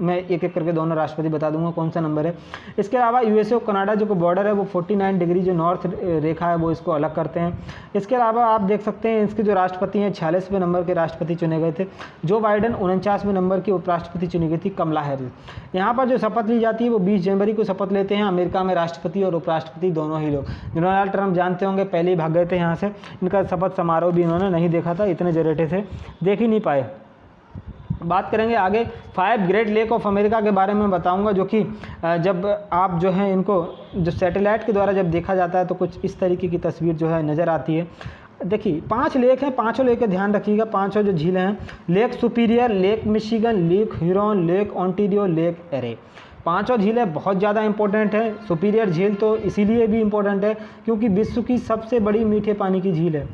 Speaker 1: मैं एक एक करके दोनों राष्ट्रपति बता दूंगा कौन सा नंबर है। इसके अलावा USA और कनाडा जो बॉर्डर है वो 49 डिग्री जो नॉर्थ रेखा है वो इसको अलग करते हैं। इसके अलावा आप देख सकते हैं इसके जो राष्ट्रपति हैं 46वें नंबर के राष्ट्रपति चुने गए थे। जो बाइडेन 49वें नंबर की उपराष्ट्रपति चुनी गई थी कमला हैरिस। यहाँ पर जो शपथ ली जाती है वो 20 जनवरी को शपथ लेते हैं अमेरिका में राष्ट्रपति और उपराष्ट्रपति दोनों ही लोग। डोनाल्ड ट्रंप जानते होंगे पहले ही भाग गए थे यहाँ से, इनका शपथ समारोह भी इन्होंने नहीं देखा था, इतने जरेटे थे देख ही नहीं पाए। बात करेंगे आगे 5 ग्रेट लेक ऑफ अमेरिका के बारे में बताऊंगा जो कि जब आप जो है इनको जो सैटेलाइट के द्वारा जब देखा जाता है तो कुछ इस तरीके की तस्वीर जो है नज़र आती है। देखिए 5 लेक हैं, पाँचों लेक का ध्यान रखिएगा। पाँचों जो झीलें हैं, lake superior, lake Michigan, lake Huron, lake Ontario, lake array, पाँचों झीलें बहुत ज़्यादा इंपॉर्टेंट है। सुपीरियर झील तो इसीलिए भी इम्पोर्टेंट है क्योंकि विश्व की सबसे बड़ी मीठे पानी की झील है।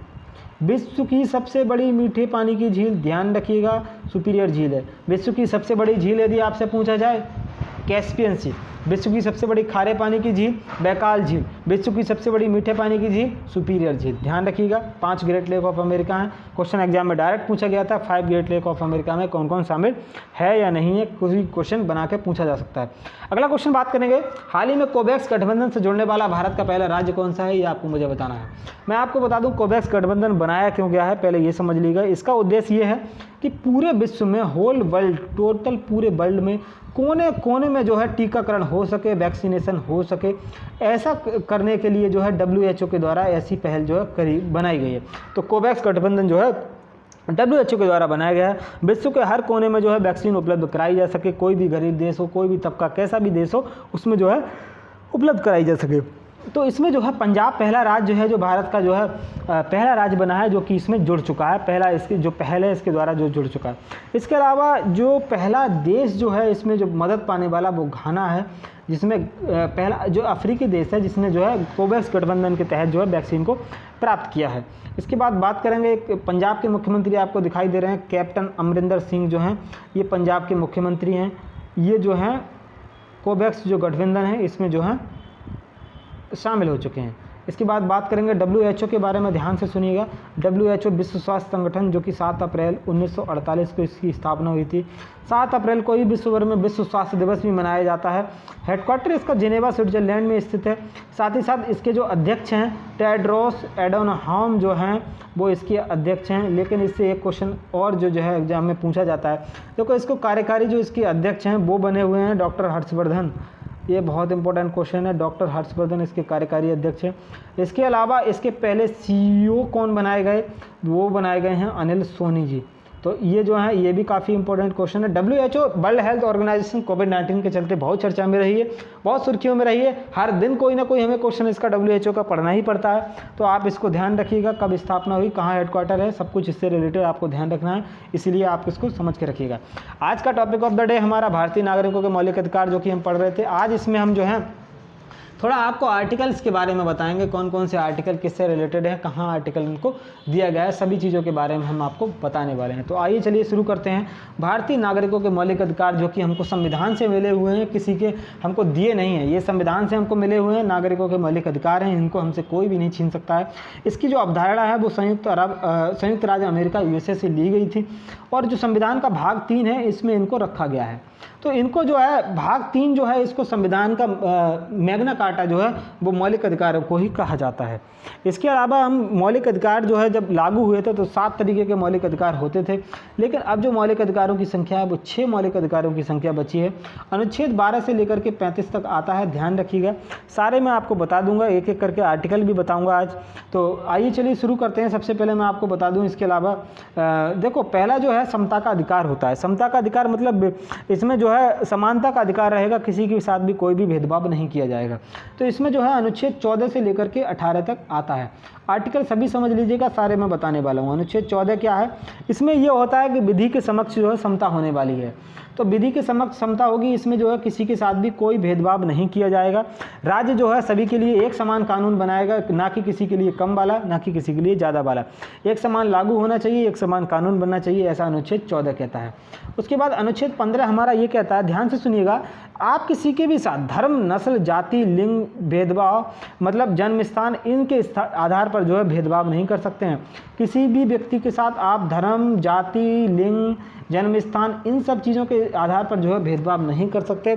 Speaker 1: विश्व की सबसे बड़ी मीठे पानी की झील, ध्यान रखिएगा, सुपीरियर झील है। विश्व की सबसे बड़ी झील यदि आपसे पूछा जाए, कैस्पियन सी। विश्व की सबसे बड़ी खारे पानी की झील, बैकाल झील। विश्व की सबसे बड़ी मीठे पानी की झील, सुपीरियर झील। ध्यान रखिएगा। 5 ग्रेट लेक ऑफ अमेरिका हैं। क्वेश्चन एग्जाम में डायरेक्ट पूछा गया था 5 ग्रेट लेक ऑफ अमेरिका में कौन कौन शामिल है या नहीं है, कोई भी क्वेश्चन बना के पूछा जा सकता है। अगला क्वेश्चन बात करेंगे, हाल ही में कोवैक्स गठबंधन से जुड़ने वाला भारत का पहला राज्य कौन सा है, ये आपको मुझे बताना है। मैं आपको बता दूं कोवैक्स गठबंधन बनाया क्यों गया है, पहले ये समझ लीजिएगा। इसका उद्देश्य ये है कि पूरे विश्व में, होल वर्ल्ड, टोटल पूरे वर्ल्ड में कोने कोने में जो है टीकाकरण हो सके, वैक्सीनेशन हो सके, ऐसा करने के लिए जो है WHO के द्वारा ऐसी पहल जो है बनाई गई है। तो कोवैक्स गठबंधन जो है WHO के द्वारा बनाया गया है। विश्व के हर कोने में जो है वैक्सीन उपलब्ध कराई जा सके, कोई भी गरीब देश हो, कोई भी तबका कैसा भी देश हो, उसमें जो है उपलब्ध कराई जा सके। तो इसमें जो है पंजाब पहला राज्य है जो भारत का जो है पहला राज्य बना है जो कि इसमें जुड़ चुका है। पहला इसकी जो पहल है इसके द्वारा जो जुड़ चुका है। इसके अलावा जो पहला देश जो है इसमें जो मदद पाने वाला वो घाना है, जिसमें पहला जो अफ्रीकी देश है जिसने जो है कोवैक्स गठबंधन के तहत जो है वैक्सीन को प्राप्त किया है। इसके बाद बात करेंगे, पंजाब के मुख्यमंत्री आपको दिखाई दे रहे हैं, कैप्टन अमरिंदर सिंह जो हैं, ये पंजाब के मुख्यमंत्री हैं। ये जो हैं कोवैक्स जो गठबंधन है इसमें जो है शामिल हो चुके हैं। इसके बाद बात करेंगे WHO के बारे में, ध्यान से सुनिएगा। WHO विश्व स्वास्थ्य संगठन जो कि 7 अप्रैल 1948 को इसकी स्थापना हुई थी। 7 अप्रैल को ही विश्व भर में विश्व स्वास्थ्य दिवस भी मनाया जाता है। हेडक्वार्टर इसका जिनेवा स्विट्जरलैंड में स्थित है। साथ ही साथ इसके जो अध्यक्ष हैं टेड्रोस एडोनहाम जो हैं वो इसके अध्यक्ष हैं। लेकिन इससे एक क्वेश्चन और जो है एग्जाम में पूछा जाता है, देखो इसको कार्यकारी जो इसके अध्यक्ष हैं वो बने हुए हैं डॉक्टर हर्षवर्धन। ये बहुत इंपॉर्टेंट क्वेश्चन है, डॉक्टर हर्षवर्धन इसके कार्यकारी अध्यक्ष हैं। इसके अलावा इसके पहले CEO कौन बनाए गए, वो बनाए गए हैं अनिल सोनी जी। तो ये जो है ये भी काफ़ी इंपॉर्टेंट क्वेश्चन है। WHO वर्ल्ड हेल्थ ऑर्गेनाइजेशन कोविड-19 के चलते बहुत चर्चा में रही है, बहुत सुर्खियों में रही है। हर दिन कोई ना कोई हमें क्वेश्चन इसका WHO का पढ़ना ही पड़ता है। तो आप इसको ध्यान रखिएगा, कब स्थापना हुई, कहाँ हेडक्वार्टर है, सब कुछ इससे रिलेटेड आपको ध्यान रखना है, इसीलिए आप इसको समझ के रखिएगा। आज का टॉपिक ऑफ द डे हमारा भारतीय नागरिकों के मौलिक अधिकार जो कि हम पढ़ रहे थे। आज इसमें हम जो है थोड़ा आपको आर्टिकल्स के बारे में बताएंगे, कौन कौन से आर्टिकल किससे रिलेटेड है, कहाँ आर्टिकल इनको दिया गया है, सभी चीज़ों के बारे में हम आपको बताने वाले हैं। तो आइए चलिए शुरू करते हैं। भारतीय नागरिकों के मौलिक अधिकार जो कि हमको संविधान से मिले हुए हैं, किसी के हमको दिए नहीं हैं, ये संविधान से हमको मिले हुए हैं, नागरिकों के मौलिक अधिकार हैं, इनको हमसे कोई भी नहीं छीन सकता है। इसकी जो अवधारणा है वो संयुक्त राज्य अमेरिका USA से ली गई थी और जो संविधान का भाग 3 है इसमें इनको रखा गया है। तो इनको जो है भाग 3 जो है इसको संविधान का मैग्ना कार्टा जो है वो मौलिक अधिकारों को ही कहा जाता है। इसके अलावा हम मौलिक अधिकार जो है जब लागू हुए थे तो 7 तरीके के मौलिक अधिकार होते थे, लेकिन अब जो मौलिक अधिकारों की संख्या है वो 6 मौलिक अधिकारों की संख्या बची है। अनुच्छेद 12 से लेकर के 35 तक आता है, ध्यान रखिएगा। सारे मैं आपको बता दूंगा, एक एक करके आर्टिकल भी बताऊंगा आज। तो आइए चलिए शुरू करते हैं। सबसे पहले मैं आपको बता दूं इसके अलावा देखो पहला जो है समता का अधिकार होता है। समता का अधिकार मतलब इसमें जो है समानता का अधिकार रहेगा, किसी के साथ भी कोई भी भेदभाव नहीं किया जाएगा। तो इसमें जो है अनुच्छेद 14 से लेकर के 18 तक आता है। आर्टिकल सभी समझ लीजिएगा, सारे मैं बताने वाला हूँ। अनुच्छेद 14 क्या है, इसमें यह होता है कि विधि के समक्ष जो है समता होने वाली है। तो विधि के समक्ष समता होगी, इसमें जो है किसी के साथ भी कोई भेदभाव नहीं किया जाएगा। राज्य जो है सभी के लिए एक समान कानून बनाएगा, ना कि किसी के लिए कम वाला, ना कि किसी के लिए ज़्यादा वाला। एक समान लागू होना चाहिए, एक समान कानून बनना चाहिए, ऐसा अनुच्छेद 14 कहता है। उसके बाद अनुच्छेद 15 हमारा ये कहता है, ध्यान से सुनिएगा, आप किसी के भी साथ धर्म, नस्ल, जाति, लिंग भेदभाव मतलब जन्म स्थान, इनके आधार पर जो है भेदभाव नहीं कर सकते हैं। किसी भी व्यक्ति के साथ आप धर्म, जाति, लिंग, जन्म स्थान, इन सब चीज़ों के आधार पर जो है भेदभाव नहीं कर सकते।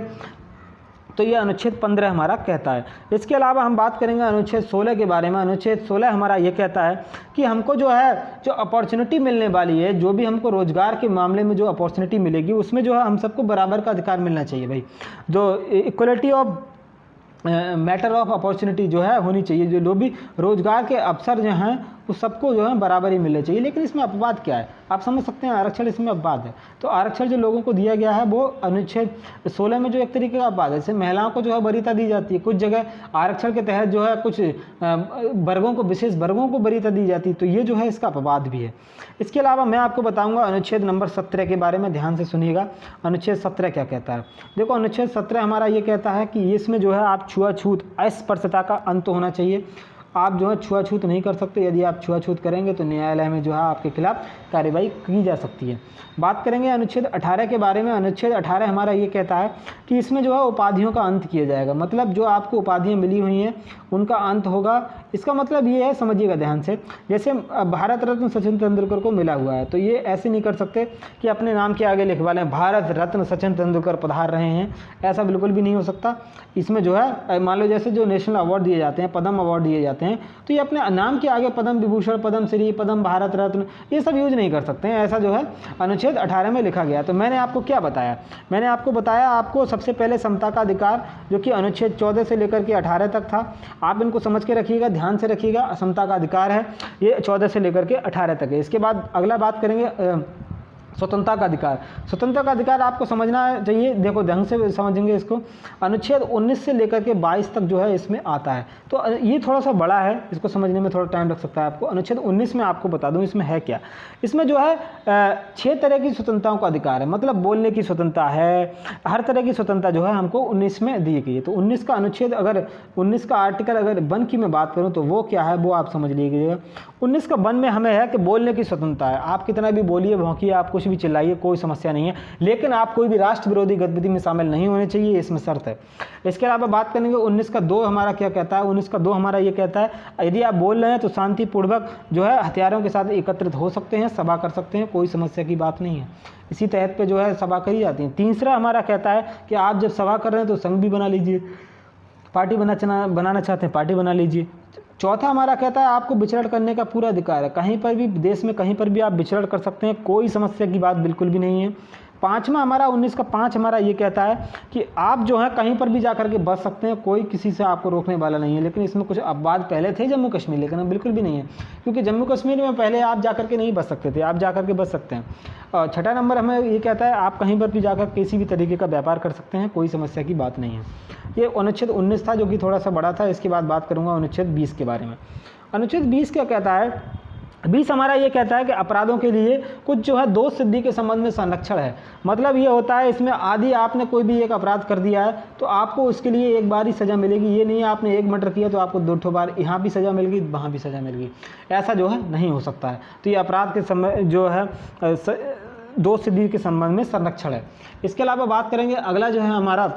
Speaker 1: तो ये अनुच्छेद 15 हमारा कहता है। इसके अलावा हम बात करेंगे अनुच्छेद 16 के बारे में। अनुच्छेद 16 हमारा ये कहता है कि हमको जो है जो अपॉर्चुनिटी मिलने वाली है, जो भी हमको रोजगार के मामले में जो अपॉर्चुनिटी मिलेगी उसमें जो है हम सबको बराबर का अधिकार मिलना चाहिए भाई। जो equality of matter of opportunity जो है होनी चाहिए। जो लोग भी रोजगार के अवसर जो हैं वो सबको जो है बराबर ही मिलना चाहिए। लेकिन इसमें अपवाद क्या है, आप समझ सकते हैं, आरक्षण इसमें अपवाद है। तो आरक्षण जो लोगों को दिया गया है वो अनुच्छेद 16 में जो एक तरीके का अपवाद है। जैसे महिलाओं को जो है वरीयता दी जाती है, कुछ जगह आरक्षण के तहत जो है कुछ वर्गों को, विशेष वर्गों को वरीयता दी जाती है, तो ये जो है इसका अपवाद भी है। इसके अलावा मैं आपको बताऊंगा अनुच्छेद नंबर 17 के बारे में, ध्यान से सुनिएगा। अनुच्छेद 17 क्या कहता है? देखो, अनुच्छेद 17 हमारा ये कहता है कि इसमें जो है आप छुआछूत, अस्पृश्यता का अंत होना चाहिए। आप जो है छुआछूत नहीं कर सकते। यदि आप छुआछूत करेंगे तो न्यायालय में जो है आपके खिलाफ कार्रवाई की जा सकती है। बात करेंगे अनुच्छेद 18 के बारे में। अनुच्छेद 18 हमारा ये कहता है कि इसमें जो है उपाधियों का अंत किया जाएगा। मतलब जो आपको उपाधियाँ मिली हुई हैं उनका अंत होगा। इसका मतलब ये है, समझिएगा ध्यान से, जैसे भारत रत्न सचिन तेंदुलकर को मिला हुआ है, तो ये ऐसे नहीं कर सकते कि अपने नाम के आगे लिखवा लें भारत रत्न सचिन तेंदुलकर पधार रहे हैं, ऐसा बिल्कुल भी नहीं हो सकता। इसमें जो है मान लो जैसे जो नेशनल अवार्ड दिए जाते हैं, पद्म अवार्ड दिए जाते हैं, तो ये अपने नाम के आगे पद्म विभूषण, पद्म श्री, पद्म भारत रत्न, ये सब यूज नहीं कर सकते हैं। ऐसा जो है अनुच्छेद 18 में लिखा गया। तो मैंने आपको क्या बताया? मैंने आपको बताया आपको सबसे पहले समता का अधिकार, जो कि अनुच्छेद 14 से लेकर के 18 तक था। आप इनको समझ के रखिएगा, ध्यान से रखिएगा। समता का अधिकार है, ये 14 से लेकर के 18 तक है। इसके बाद अगला बात करेंगे स्वतंत्रता का अधिकार। स्वतंत्रता का अधिकार आपको समझना चाहिए, देखो ढंग से समझेंगे इसको। अनुच्छेद 19 से लेकर के 22 तक जो है इसमें आता है, तो ये थोड़ा सा बड़ा है, इसको समझने में थोड़ा टाइम लग सकता है आपको। अनुच्छेद 19 में आपको बता दूं इसमें है क्या। इसमें जो है 6 तरह की स्वतंत्रताओं का अधिकार है, मतलब बोलने की स्वतंत्रता है, हर तरह की स्वतंत्रता जो है हमको 19 में दी गई है। तो 19 का अनुच्छेद, अगर 19 का आर्टिकल अगर 1 की मैं बात करूँ तो वो क्या है वो आप समझ लीजिएगा। 19 का 1 में हमें है कि बोलने की स्वतंत्रता है, आप कितना भी बोलिए भौंकिए, आप कुछ भी चिल्लाइए, कोई समस्या नहीं है, लेकिन आप कोई भी राष्ट्र विरोधी गतिविधि में शामिल नहीं होने चाहिए, इसमें शर्त है। इसके अलावा बात करेंगे 19 का 2 हमारा क्या कहता है। 19 का 2 हमारा ये कहता है यदि आप बोल रहे हैं तो शांतिपूर्वक जो है हथियारों के साथ एकत्रित हो सकते हैं, सभा कर सकते हैं, कोई समस्या की बात नहीं है। इसी तहत पे जो है सभा करी जाती है। तीसरा हमारा कहता है कि आप जब सभा कर रहे हैं तो संघ भी बना लीजिए, पार्टी बनाना चाहते हैं पार्टी बना लीजिए। चौथा हमारा कहता है आपको विचरण करने का पूरा अधिकार है, कहीं पर भी देश में कहीं पर भी आप विचरण कर सकते हैं, कोई समस्या की बात बिल्कुल भी नहीं है। पाँचवा हमारा 19 का 5 हमारा ये कहता है कि आप जो है कहीं पर भी जा कर के बच सकते हैं, कोई किसी से आपको रोकने वाला नहीं है। लेकिन इसमें कुछ अपवाद पहले थे जम्मू कश्मीर, लेकिन अब बिल्कुल भी नहीं है, क्योंकि जम्मू कश्मीर में पहले आप जा कर के नहीं बच सकते थे, आप जा कर के बच सकते हैं। और छठा नंबर हमें ये कहता है आप कहीं पर भी जाकर किसी भी तरीके का व्यापार कर सकते हैं, कोई समस्या की बात नहीं है। ये अनुच्छेद 19 था जो कि थोड़ा सा बड़ा था। इसके बाद बात करूँगा अनुच्छेद 20 के बारे में। अनुच्छेद 20 क्या कहता है? 20 हमारा ये कहता है कि अपराधों के लिए कुछ जो है दोष सिद्धि के संबंध में संरक्षण है। मतलब ये होता है इसमें आदि आपने कोई भी एक अपराध कर दिया है तो आपको उसके लिए एक बार ही सज़ा मिलेगी। ये नहीं है आपने 1 मर्डर किया तो आपको 2 बार यहाँ भी सज़ा मिल गई, वहाँ भी सज़ा मिल गई, ऐसा जो है नहीं हो सकता है। तो ये अपराध के समय जो है दोष सिद्धि के संबंध में संरक्षण है। इसके अलावा बात करेंगे अगला जो है हमारा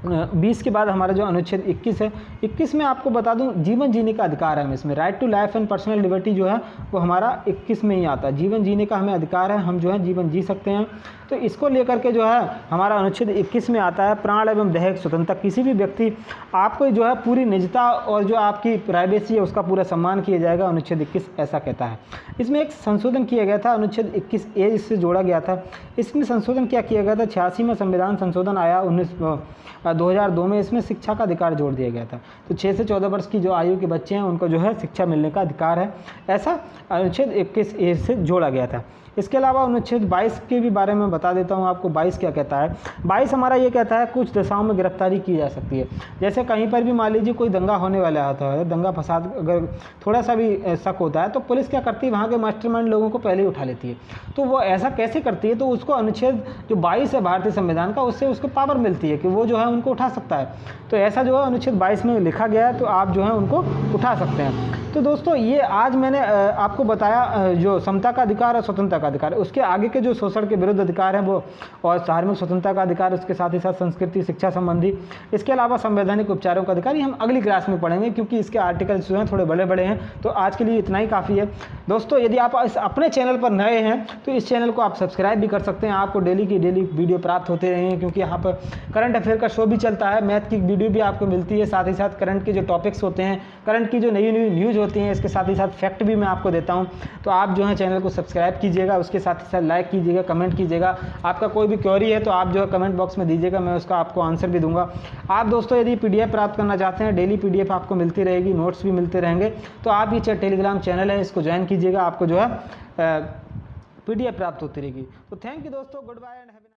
Speaker 1: 20 के बाद हमारा जो अनुच्छेद 21 है। 21 में आपको बता दूं जीवन जीने का अधिकार है हमें, इसमें right to life and personal liberty जो है वो हमारा 21 में ही आता है। जीवन जीने का हमें अधिकार है, हम जो है जीवन जी सकते हैं। तो इसको लेकर के जो है हमारा अनुच्छेद 21 में आता है प्राण एवं दैहिक स्वतंत्रता। किसी भी व्यक्ति आपको जो है पूरी निजता और जो आपकी प्राइवेसी है उसका पूरा सम्मान किया जाएगा, अनुच्छेद 21 ऐसा कहता है। इसमें एक संशोधन किया गया था, अनुच्छेद 21A इससे जोड़ा गया था। इसमें संशोधन क्या किया गया था? 86वां संविधान संशोधन आया 2002 में, इसमें शिक्षा का अधिकार जोड़ दिया गया था। तो 6 से 14 वर्ष की जो आयु के बच्चे हैं उनको जो है शिक्षा मिलने का अधिकार है, ऐसा अनुच्छेद 21A से जोड़ा गया था। इसके अलावा अनुच्छेद 22 के भी बारे में बता देता हूं आपको। 22 क्या कहता है? 22 हमारा ये कहता है कुछ दशाओं में गिरफ्तारी की जा सकती है। जैसे कहीं पर भी मान लीजिए कोई दंगा होने वाला होता है, दंगा फसाद अगर थोड़ा सा भी शक होता है तो पुलिस क्या करती है, वहाँ के मास्टरमाइंड लोगों को पहले ही उठा लेती है। तो वो ऐसा कैसे करती है? तो उसको अनुच्छेद जो 22 है भारतीय संविधान का, उससे उसको पावर मिलती है कि वो जो है उनको उठा सकता है। तो ऐसा जो है अनुच्छेद 22 में लिखा गया है, तो आप जो है उनको उठा सकते हैं। तो दोस्तों ये आज मैंने आपको बताया जो समता का अधिकार और स्वतंत्रता का अधिकार है, उसके आगे के जो शोषण के विरुद्ध अधिकार हैं वो, और धार्मिक स्वतंत्रता का अधिकार, उसके साथ ही साथ संस्कृति शिक्षा संबंधी, इसके अलावा संवैधानिक उपचारों का अधिकार, ये हम अगली क्लास में पढ़ेंगे क्योंकि इसके आर्टिकल्स जो हैं थोड़े बड़े बड़े हैं। तो आज के लिए इतना ही काफ़ी है दोस्तों। यदि आप इस अपने चैनल पर नए हैं तो इस चैनल को आप सब्सक्राइब भी कर सकते हैं, आपको डेली की डेली वीडियो प्राप्त होते रहे हैं, क्योंकि यहाँ पर करंट अफेयर का शो भी चलता है, मैथ की वीडियो भी आपको मिलती है, साथ ही साथ करंट के जो टॉपिक्स होते हैं, करंट की जो नई न्यूज़ जो होती हैं, इसके साथ ही साथ फैक्ट भी मैं आपको देता हूँ। तो आप जो है चैनल को सब्सक्राइब कीजिएगा, उसके साथ ही साथ लाइक कीजिएगा, कमेंट कीजिएगा। आपका कोई भी क्वेरी है तो आप जो है कमेंट बॉक्स में दीजिएगा, मैं उसका आपको आंसर भी दूंगा। आप दोस्तों यदि PDF प्राप्त करना चाहते हैं, डेली PDF आपको मिलती रहेगी, नोट्स भी मिलते रहेंगे, तो आप ये टेलीग्राम चैनल है इसको ज्वाइन कीजिएगा, आपको जो है PDF प्राप्त होती रहेगी। तो थैंक यू दोस्तों, गुड बाय एंड